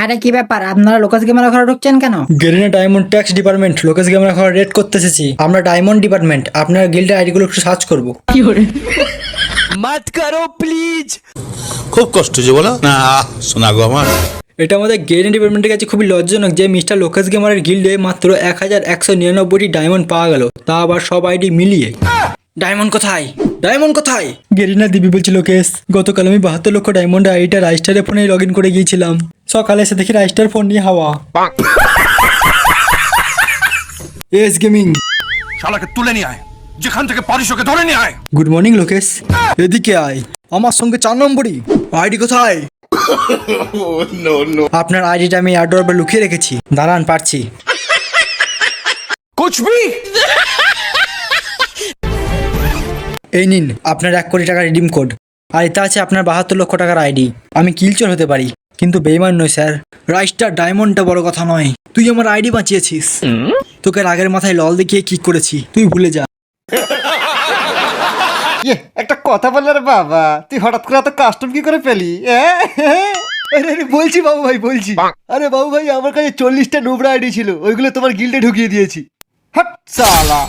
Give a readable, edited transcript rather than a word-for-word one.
আরে কি ব্যাপার, আপনারা লোকাস গেমার ঘরে ঢুকছেন কেন? Garena diamond tax department Lokesh gamer ঘর রেড করতে এসেছি। আমরা ডায়মন্ড ডিপার্টমেন্ট, আপনার গিল্ডের আইডি গুলো একটু সার্চ করবো। मत करो प्लीज। খুব কষ্ট যে বলো না শোনা গো আমার। এটা আমাদের গেরিনা ডিপার্টমেন্টের কাছে খুবই লজ্জাজনক যে মিস্টার লোকেশ গেমারের গিল্ডে মাত্র 1199টি ডায়মন্ড পাওয়া গেল, তা আবার সব আইডি মিলিয়ে। ডায়মন্ড কোথায়, ডায়মন্ড কোথায়? গেরিনা দিবি বলছি লোকেশ, গতকাল আমি 72 লক্ষ ডায়মন্ড আইডিটা রাইস্টারের ফোনে লগ ইন করে গিয়েছিলাম। সকালে এসে দেখি রাইস্টার ফোন নিয়ে হাওয়া। এস গেমিং শালাকে তুলে নিয়ে আয়, যেখান থেকে পারিস ওকে ধরে নিয়ে আয়। গুড মর্নিং লোকেশ, এদিকে আয়, আমার সঙ্গে 4 নম্বরই। আইডি কোথায়? আপনার আইডিটা আমি এয়ারড্রপে লুকিয়ে রেখেছি, দাঁড়ান পারছি। কুছ ভি এই নিন আপনার 1 কোটি টাকা রিডিম কোড, আর এতে আছে আপনার 72 লক্ষ টাকার আইডি। আমি কিলচোর হতে পারি কিন্তু বেইমান নই স্যার। রাইস্টার ডায়মন্ডটা বড় কথা নয়, তুই আমার আইডি বাঁচিয়েছিস। তোকে রাগের মাথায় লল দেখিয়ে কি করেছি তুই ভুলে যা। একটা কথা বললে রে বাবা, তুই হঠাৎ করে এত কাস্টম কি করে পেলি? আরে বলছি বাবু ভাই, বলছি। আরে বাবু ভাই, আমার কাছে 40টা নোবরা আইডি ছিল, ওইগুলো তোমার গিল্ডে ঢুকিয়ে দিয়েছি। হাট সালা।